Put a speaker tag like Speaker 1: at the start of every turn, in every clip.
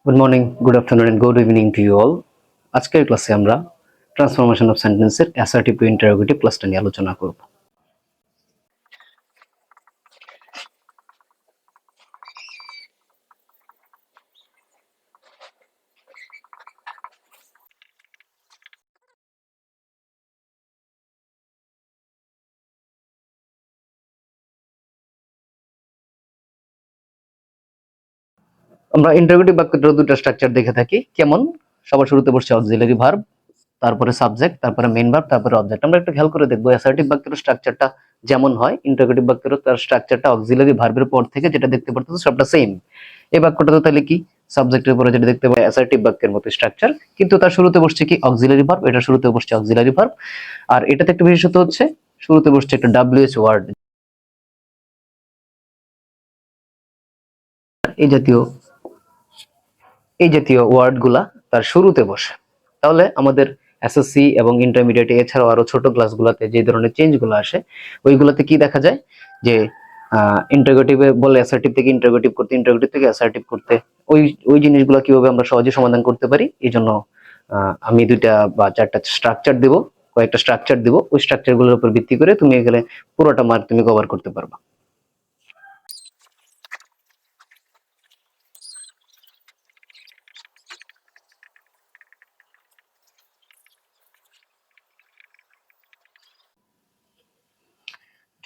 Speaker 1: Good morning, good afternoon and good evening to you all. আজকের ক্লাসে আমরা transformation of সেন্টেন্সের অ্যাসার্টিভ টু ইন্টারোগেটিভ ক্লাসটা নিয়ে আলোচনা করব। আমরা ইন্টারোগেটিভ বাক্যটার দুটো স্ট্রাকচার দেখে থাকি। কেমন? সবার শুরুতে বসছে অক্সিলারি ভার্ব, তারপরে সাবজেক্ট, তারপরে মেইন ভার্ব, তারপরে অবজেক্ট। আমরা একটু খেয়াল করে দেখবো অ্যাসার্টিভ বাক্যের স্ট্রাকচারটা যেমন হয়, ইন্টারোগেটিভ বাক্যের তার স্ট্রাকচারটা অক্সিলারি ভার্বের পর থেকে যেটা দেখতে পারতেছে সবটা সেম। এই বাক্যটা তো তাহলে কি সাবজেক্টের পরে যেটা দেখতে পাই অ্যাসার্টিভ বাক্যের মতো স্ট্রাকচার, কিন্তু তার শুরুতে বসছে কি অক্সিলারি ভার্ব, এটা শুরুতে বসছে অক্সিলারি ভার্ব। আর এটাতে একটা বিশেষত্ব হচ্ছে শুরুতে বসছে একটা ডাব্লিউএইচ ওয়ার্ড, এই জাতীয় ওয়ার্ড গুলা তার শুরুতে বসে। তাহলে আমাদের এসএসসি এবং ইন্টারমিডিয়েট এছাড়াও আরো ছোট ক্লাসগুলোতে যে ধরনের চেঞ্জ গুলো আসে, ওইগুলোতে কি দেখা যায় যে ইন্টারোগেটিভে বলে অ্যাসার্টিভ থেকে ইন্টারোগেটিভ করতে, ইন্টারোগেটিভ থেকে অ্যাসার্টিভ করতে, ওই ওই জিনিসগুলো কিভাবে আমরা সহজে সমাধান করতে পারি। এই জন্য আমি দুইটা বা চারটা স্ট্রাকচার দেব, কয়েকটা স্ট্রাকচার দিব, ওই স্ট্রাকচার গুলোর উপর ভিত্তি করে তুমি এখানে পুরোটা মার্ক তুমি কভার করতে পারবা।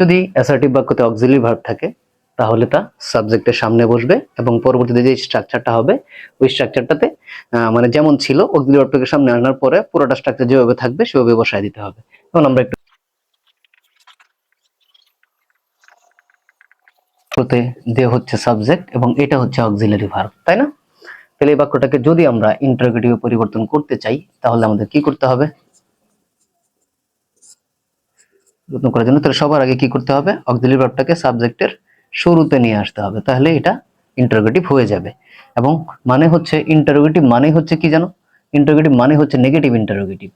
Speaker 1: যদি অ্যাসার্টিভ বাক্যতে অক্সিলারি ভার্ব থাকে তাহলে তা সাবজেক্টের সামনে বসবে এবং পরবর্তীতে যে স্ট্রাকচারটা হবে ওই স্ট্রাকচারটাতে মানে যেমন ছিল অক্সিলারি ভার্বটাকে সামনে আনার পরে পুরোটা স্ট্রাকচার যেভাবে থাকবে সেভাবে বসায় দিতে হবে। এখন আমরা একটু দে হচ্ছে সাবজেক্ট এবং এটা হচ্ছে অক্সিলারি ভার্ব, তাই না? তাহলে এই বাক্যটাকে যদি আমরা ইন্টারোগেটিভে পরিবর্তন করতে চাই তাহলে আমাদের কি করতে হবে? যত্ন করার জন্য তাহলে সবার আগে কি করতে হবে? অক্সিলারি ভার্বটাকে সাবজেক্টের শুরুতে নিয়ে আসতে হবে, তাহলে এটা ইন্টারোগেটিভ হয়ে যাবে। এবং মানে হচ্ছে ইন্টারোগেটিভ মানে হচ্ছে কি জানো? ইন্টারোগেটিভ মানে হচ্ছে নেগেটিভ ইন্টারোগেটিভ।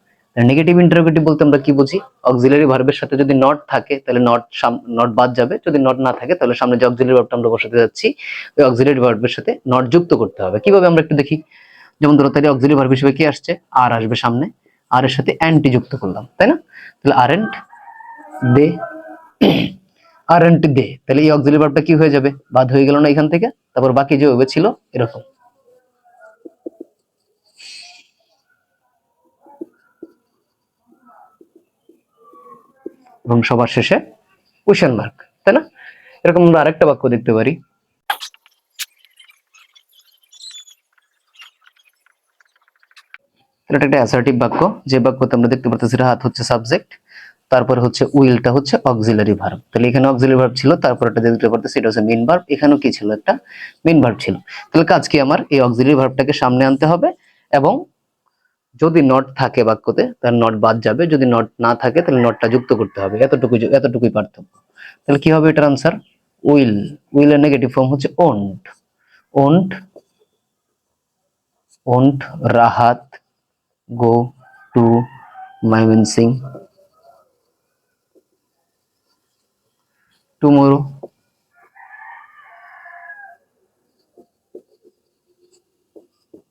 Speaker 1: নেগেটিভ ইন্টারোগেটিভ বলতে আমরা কি বুঝি? অক্সিলারি ভার্বের সাথে যদি নট থাকে তাহলে নট বাদ যাবে, যদি নট না থাকে তাহলে সামনে যে অক্সিলারি ভার্বটা আমরা বসাতে যাচ্ছি ওই অক্সিলারি ভার্বের সাথে নট যুক্ত করতে হবে। কিভাবে আমরা একটু দেখি। যেমন ধরো তাহলে অক্সিলারি ভার্ব হিসেবে কি আসছে? আর আসবে সামনে, আর এর সাথে অ্যান্টি যুক্ত করলাম, তাই না? তাহলে আরেন্ট দে, আরেন্ট দে, তাহলে এই অক্সিলারি ভার্বটা কি হয়ে যাবে? বাদ হয়ে গেল না এখান থেকে? তারপর বাকি যেভাবে ছিল এরকম, এবং সবার শেষে কোশ্চেন মার্ক, তাই না? এরকম আমরা আরেকটা বাক্য দেখতে পারি। এটা একটা অ্যাসার্টিভ বাক্য, যে বাক্যতে আমরা দেখতে পাচ্ছি রাহাত হচ্ছে সাবজেক্ট, তারপর হচ্ছে উইলটা হচ্ছে অক্সিলারি ভার্ব। তাহলে এখানে অক্সিলারি ভার্ব ছিল, তারপর এটা দেখতে পাচ্ছি এটা হচ্ছে মেইন ভার্ব, এখানেও কি ছিল? একটা মেইন ভার্ব ছিল। তাহলে কাজ কি? আমার এই অক্সিলারি ভার্বটাকে সামনে আনতে হবে এবং যদি নট থাকে বাক্যতে তাহলে নট বাদ যাবে, যদি নট না থাকে তাহলে নটটা যুক্ত করতে হবে। এতটুকুই পার্থক্য। তাহলে কি হবে এটার আনসার? উইল। উইলের নেগেটিভ ফর্ম হচ্ছে won't. Won't, won't Rahat go to Mymensingh tomorrow.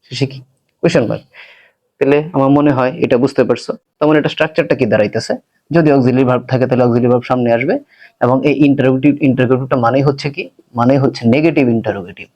Speaker 1: শেষে কি? Question mark. তাহলে আমার মনে হয় এটা বুঝতে পারছো। তেমন এটা স্ট্রাকচারটা কি দাঁড়াইতেছে? যদি অক্সিলারি ভার্ব থাকে তাহলে অক্সিলারি ভার্ব সামনে আসবে এবং এই ইন্টারোগেটিভটা মানেই হচ্ছে কি? মানে হচ্ছে নেগেটিভ ইন্টারোগেটিভ।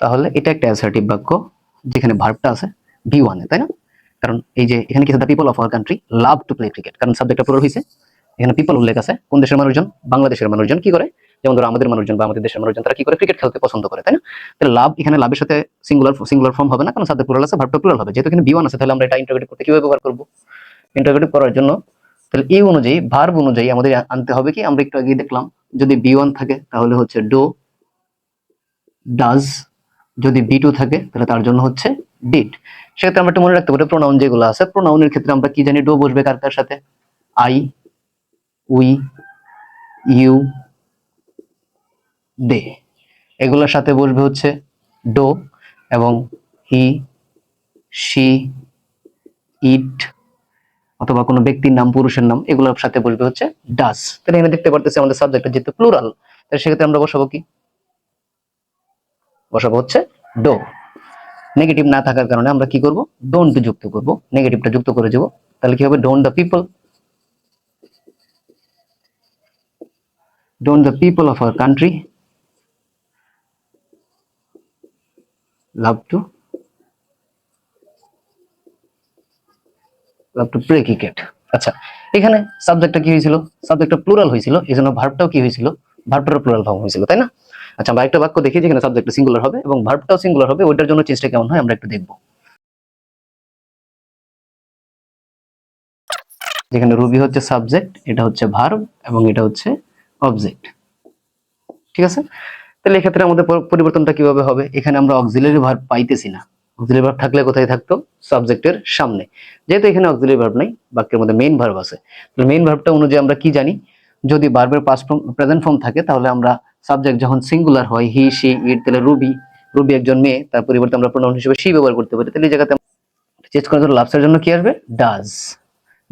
Speaker 1: তাহলে এটা একটা অ্যাসার্টিভ বাক্য যেখানে ভার্বটা আছে ভি ওয়ানে, তাই না? কারণ এই যে এখানে কি, the people of our country love to play cricket, কারণ সাবজেক্টটা পুরো হয়েছে, এখানে পিপল উল্লেখ আছে। কোন দেশের মানুষজন? বাংলাদেশের মানুষজন কি করে? যেমন ধরো আমাদের মানুষজন বা আমাদের দেশের মানুষজন তারা কি করে? ক্রিকেট খেলতে পছন্দ করে, তাই না? তাহলে লাভ, এখানে লাভের সাথে সিঙ্গুলার ফর্ম হবে না, কারণ সাবজেক্ট প্লুরাল আছে, ভার্বটা প্লুরাল হবে। যেহেতু এখানে বি ওয়ান আছে তাহলে আমরা এটা ইন্টারোগেটিভ করতে কিভাবে ব্যবহার করব? ইন্টারোগেটিভ করার জন্য তাহলে এই অনুযায়ী ভার্ব অনুযায়ী আমাদের আনতে হবে কি? আমরা একটু আগে দেখলাম যদি বি ওয়ান থাকে তাহলে হচ্ছে ডো, ডাজ। যদি বি টু থাকে তাহলে তার জন্য হচ্ছে ডিড। সেক্ষেত্রে আমরা একটু মনে রাখতে পারি প্রোনাউন যেগুলো আছে, প্রোনাউনের ক্ষেত্রে আমরা কি জানি, ডো বসবে কার কার সাথে, আই, উই, ইউ, দে, এগুলোর সাথে বসবে হচ্ছে ডো, এবং হি, শি, ইট, অথবা কোনো ব্যক্তির নাম, পুরুষের নাম, এগুলোর সাথে বসবে হচ্ছে ডাস। তাহলে এখানে দেখতে পারতেছি আমাদের সাবজেক্টটা যেহেতু প্লুরাল, তাহলে সেক্ষেত্রে আমরা বসাবো কি, বসাবো হচ্ছে ডো। নেগেটিভ না থাকার কারণে আমরা কি করব, ডোন্ট যুক্ত করব, নেগেটিভটা যুক্ত করে দেব। তাহলে কি হবে, don't the people, don't the people of our country love to play cricket. আচ্ছা, এখানে সাবজেক্টটা কি হয়েছিল, সাবজেক্টটা প্লুরাল হয়েছিল, এই জন্য ভার্বটাও কি হয়েছিল, ভার্বটারও প্লুরাল ফর্ম হয়েছিল, তাই না? আচ্ছা, আমরা একটা বাক্য দেখি যেখানে সাবজেক্টটা সিঙ্গুলার হবে এবং ভার্বটাও সিঙ্গুলার হবে, ওইটার জন্য চেষ্টা কেমন হয় আমরা একটু দেখবো। যেখানে রুবি হচ্ছে সাবজেক্ট, এটা হচ্ছে ভার্ব, এবং এটা হচ্ছে অবজেক্ট, ঠিক আছে? তাহলে এক্ষেত্রে আমাদের পরিবর্তনটা কিভাবে হবে, এখানে আমরা অক্সিলারি ভার্ব পাইতেছি না। অক্সিলারি ভার্ব থাকলে কোথায় থাকতো, সাবজেক্টের সামনে। যেহেতু এখানে অক্সিলারি ভার্ব নাই, বাক্যের মধ্যে মেইন ভার্ব আছে, তাহলে মেইন ভার্বটা অনুযায়ী আমরা কি জানি, যদি ভার্বের পাস্ট ফর্ম, প্রেজেন্ট ফর্ম থাকে, তাহলে আমরা সাবজেক্ট যখন সিঙ্গুলার হয়, হি, শি, ইট, তাহলে রুবি, রুবি একজন মেয়ে, তার পরিবর্তে আমরা প্রোনাউন হিসেবে শি ব্যবহার করতে পারি। তাহলে এই জায়গাতে চেঞ্জ করার জন্য লাভসের জন্য কি আসবে, ডাজ।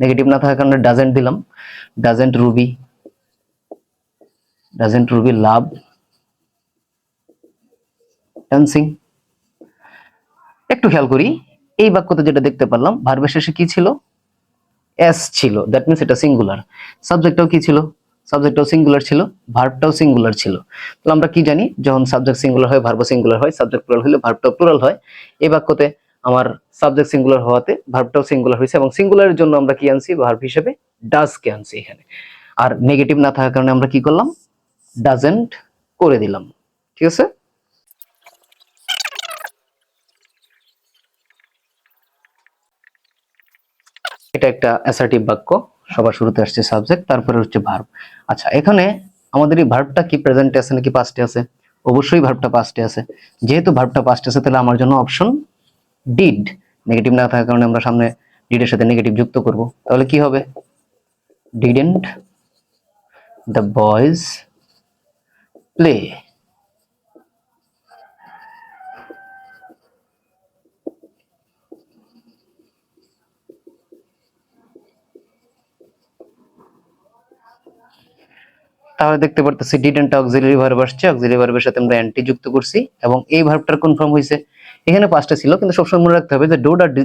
Speaker 1: নেগেটিভ না থাকার কারণে ডাজেন্ট দিলাম, doesn't Ruby, doesn't Ruby love dancing. একটু খেয়াল করি, এই বাক্যতে যেটা দেখতে পারলাম, ভার্বের শেষে কি ছিল, এস ছিল, দ্যাট মিন্স এটা সিঙ্গুলার। সাবজেক্টটাও কি ছিল, সাবজেক্টটাও সিঙ্গুলার ছিল, ভার্বটাও সিঙ্গুলার ছিল। তাহলে আমরা কি জানি, যখন সাবজেক্ট সিঙ্গুলার হয় ভার্বও সিঙ্গুলার হয়, সাবজেক্ট প্লুরাল হলে ভার্বটাও প্লুরাল হয়। এই বাক্যতে আমার সাবজেক্ট সিঙ্গুলার হওয়াতে ভার্বটাও সিঙ্গুলার হয়েছে, এবং সিঙ্গুলারের জন্য আমরা কি আনছি, ভার্ব হিসেবে ডাজ কে আনছি এখানে। আর নেগেটিভ না থাকার কারণে আমরা কি করলাম, ডাজেন্ট করে দিলাম, ঠিক আছে? এটা একটা অ্যাসার্টিভ বাক্য, সবার শুরুতে আসছে সাবজেক্ট, তারপরে হচ্ছে ভার্ব। আচ্ছা, এখানে আমাদের এই ভার্বটা কি প্রেজেন্টে আছে নাকি পাস্টে আছে, অবশ্যই ভার্বটা পাস্টে আছে। যেহেতু ভার্বটা পাস্টে আছে, তাহলে আমার জন্য অপশন ডিড। নেগেটিভ না থাকার কারণে আমরা সামনে ডিডের সাথে নেগেটিভ যুক্ত করব, তাহলে কি হবে, ডিডেন্ট দ্য বয়েজ প্লে। তাহলে দেখতে পারতেছি ডিডেন্ট অক্সিলারি ভার্ব আসছে, অক্সিলারি ভার্বের সাথে আমরা অ্যান্টি যুক্ত করছি, এবং এই ভার্বটার কনফার্ম হয়েছে। এখানে পাঁচটা ছিল, কিন্তু সবসময় মনে রাখতে হবে যে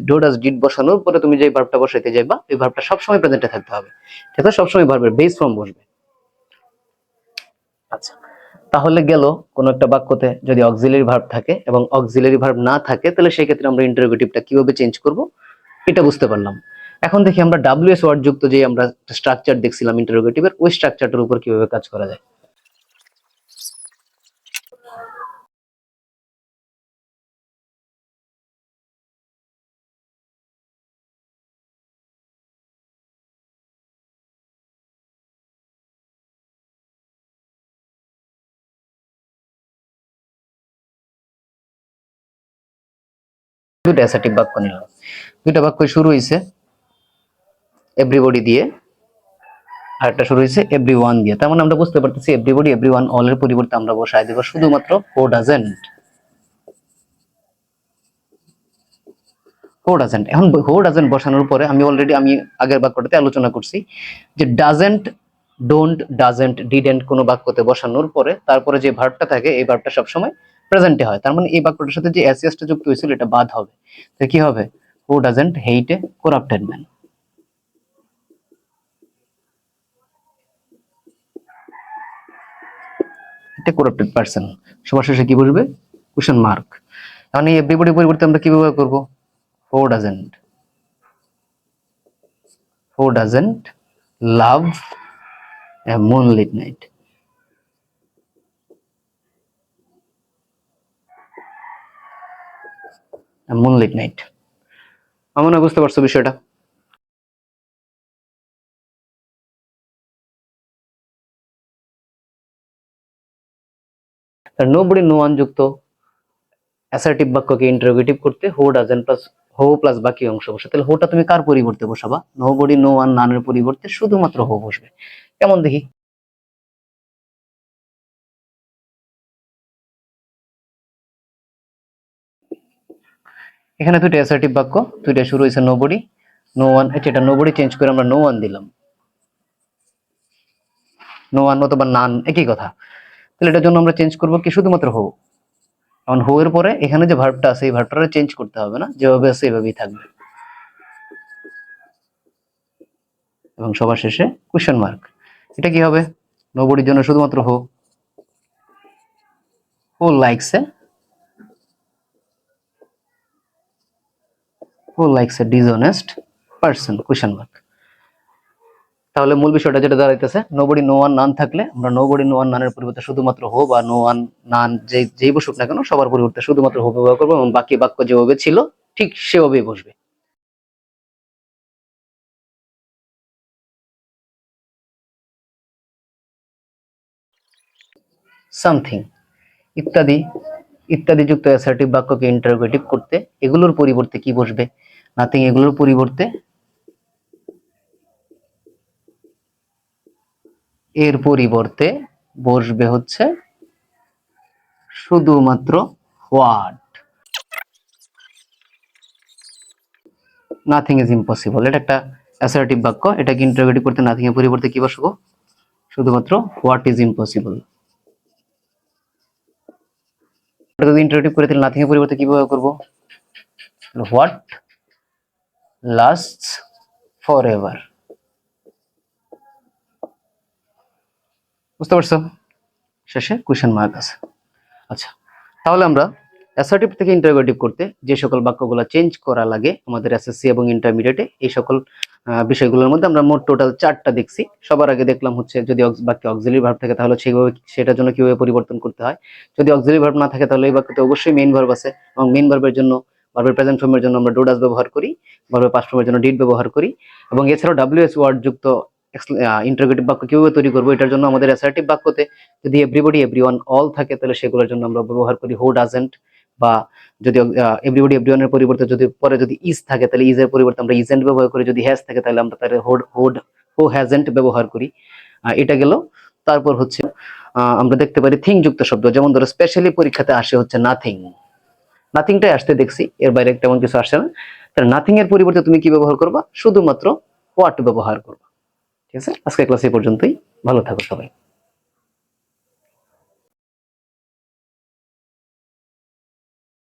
Speaker 1: ডো ডাজ ডিড বসানোর পরে তুমি যে ভার্বটা বসাইতে যাইবা, এই ভার্বটা সবসময় প্রেজেন্টে থাকতে হবে, ঠিক আছে? সবসময় ভার্বের বেস ফর্ম বসবে। আচ্ছা, তাহলে গেল কোন একটা বাক্যতে যদি অক্সিলারি ভার্ব থাকে এবং অক্সিলারি ভার্ব না থাকে, তাহলে সেই ক্ষেত্রে আমরা ইন্টারোগেটিভটা কিভাবে চেঞ্জ করব, এটা বুঝতে পারলাম। এখন দেখি আমরা ডাব্লিউএস ওয়ার্ড যুক্ত যে আমরা স্ট্রাকচার দেখছিলাম ইন্টারোগেটিভের, ওই স্ট্রাকচারটার উপর কিভাবে কাজ করা যায়। দুইটা অ্যাসার্টিভ বাক্য নিলাম, দুইটা বাক্য শুরু হয়েছে এভরিবডি দিয়ে, আর একটা শুরু হয়েছে এভরিওয়ান দিয়ে। তার মানে আমরা বুঝতে পারতেছি এভরিবডি, এভরিওয়ান, অল এর পরিবর্তে আমরা বসায় দেব শুধুমাত্র হু ডাজেন্ট। হু ডাজেন্ট, এখন হু ডাজেন্ট বসানোর পরে আমি আগের বাক্যটাতে আলোচনা করছি যে ডাজেন্ট, ডোন্ট, ডাজেন্ট, ডিডেন্ট কোন বাক্যতে বসানোর পরে তারপরে যে ভার্বটা থাকে, এই ভার্বটা সবসময় প্রেজেন্টে হয়। তার মানে এই বাক্যটার সাথে যে এসইএসটা যুক্ত হয়েছিল এটা বাদ হবে। তো কি হবে, who doesn't hate A corrupted man. এটা করাপ্টেড পারসন, সবার শেষে কি বসবে, কোশ্চেন মার্ক। এখন এই এভরিবডি পরিবর্তে আমরা কি ব্যবহার করব, who doesn't, who doesn't love A moonlit night. Moonlit night, আমার মনে হয় বুঝতে পারছো বিষয়টা। নোবডি, নো ওয়ান যুক্ত অ্যাসার্টিভ বাক্যকে ইন্টারোগেটিভ করতে who doesn't plus who plus বাকি অংশ বসে। তাহলে হুটা তুমি কার পরিবর্তে বসাবা? নোবডি, নো ওয়ান, নানের পরিবর্তে শুধুমাত্র হু বসবে। কেমন দেখি? এখানে দুইটা অ্যাসার্টিভ বাক্য, দুইটা শুরু হয়েছে নোবডি, নো ওয়ান। এটা নোবডি চেঞ্জ করে আমরা নো ওয়ান দিলাম, নো ওয়ান অথবা নান একই কথা। তাহলে এটার জন্য আমরা চেঞ্জ করবো কি? শুধুমাত্র হু। এখন হু এর পরে এখানে যে ভার্বটা আছে এই ভার্বটা চেঞ্জ করতে হবে না, যেভাবে আছে এভাবেই থাকবে। এবং সবার শেষে কোয়েশ্চেন মার্ক। এটা কি হবে? নোবডির জন্য শুধুমাত্র who, who likes a, who likes a dishonest person, question mark. তাহলে মূল বিষয়টা যেটা দাঁড়াইতেছে, নোবডি, নো ওয়ান, নান থাকলে আমরা নোবডি, নো ওয়ান, নানের পরিবর্তে শুধুমাত্র হো বা নো ওয়ান, নান যেই বসুক না কেন সবার পরিবর্তে শুধুমাত্র হো ব্যবহার করবো এবং বাকি বাক্য যেভাবে ছিল ঠিক সেভাবেই বসবে। সামথিং, ইত্যাদি ইত্যাদি যুক্ত অ্যাসার্টিভ বাক্যকে ইন্টারোগেটিভ করতে এগুলোর পরিবর্তে কি বসবে? নাথিং। এগুলোর পরিবর্তে এর পরিবর্তে বসবে হচ্ছে শুধুমাত্র হোয়াট। নাথিং ইজ ইম্পসিবল, এটা একটা অ্যাসার্টিভ বাক্য, এটাকে ইন্টারোগেটিভ করতে নাথিং এর পরিবর্তে কি বসবো? শুধুমাত্র হোয়াট ইজ ইম্পসিবল। এটা যদি ইন্টারোগেটিভ করে তাহলে নাথিং এর পরিবর্তে কি ব্যবহার করবো? What lasts for ever. বুঝতে পারছো? শেষে কোয়েশ্চেন মার্ক আছে। আচ্ছা, তাহলে আমরা অ্যাসার্টিভ থেকে ইন্টারোগেটিভ করতে যে সকল বাক্যগুলো চেঞ্জ করা লাগে আমাদের এসএসসি এবং ইন্টারমিডিয়েটে, এই সকল বিষয়গুলোর মধ্যে আমরা মোট টোটাল 4টা দেখছি। সবার আগে দেখলাম হচ্ছে যদি বাক্যে অক্সিলারি ভার্ব থাকে তাহলে সেটার জন্য কিভাবে পরিবর্তন করতে হয়। যদি অক্সিলারি ভার্ব না থাকে তাহলে এই বাক্যতে অবশ্যই মেইন ভার্ব আছে এবং মেইন ভার্বের জন্য, ভার্বের প্রেজেন্ট ফর্মের জন্য আমরা ডু ডাজ ব্যবহার করি, ভার্বের পাস্ট ফর্মের জন্য ডিড ব্যবহার করি। এবং এছাড়াও ডব্লিউএস ওয়ার্ড যুক্ত ইন্টারোগেটিভ বাক্য কিভাবে তৈরি করবো, এটার জন্য আমাদের অ্যাসার্টিভ বাক্যতে যদি এভরিবডি, এভরিওয়ান, অল থাকে তাহলে সেগুলোর জন্য আমরা ব্যবহার করি হু ডাজেন্ট, বা যদি এভরিবডি, এভরিওয়ানের পরিবর্তে যদি পরে যদি ইজ থাকে তাহলে ইজ এর পরিবর্তে আমরা ইজেন্ট ব্যবহার করি, যদি হ্যাজ থাকে তাহলে আমরা তাহলে হু হ্যাজেন্ট ব্যবহার করি। এটা গেল। তারপর হচ্ছে আমরা দেখতে পারি থিং যুক্ত শব্দ, যেমন ধরো স্পেশালি পরীক্ষাতে আসে হচ্ছে নাথিং, নাথিংটাই আসতে দেখছি, এর বাইরে তেমন কিছু আসে না। তাহলে নাথিং এর পরিবর্তে তুমি কি ব্যবহার করবা? শুধুমাত্র হোয়াট ব্যবহার করবা। ঠিক আছে, আজকে ক্লাস এই পর্যন্তই। ভালো থাকো সবাই।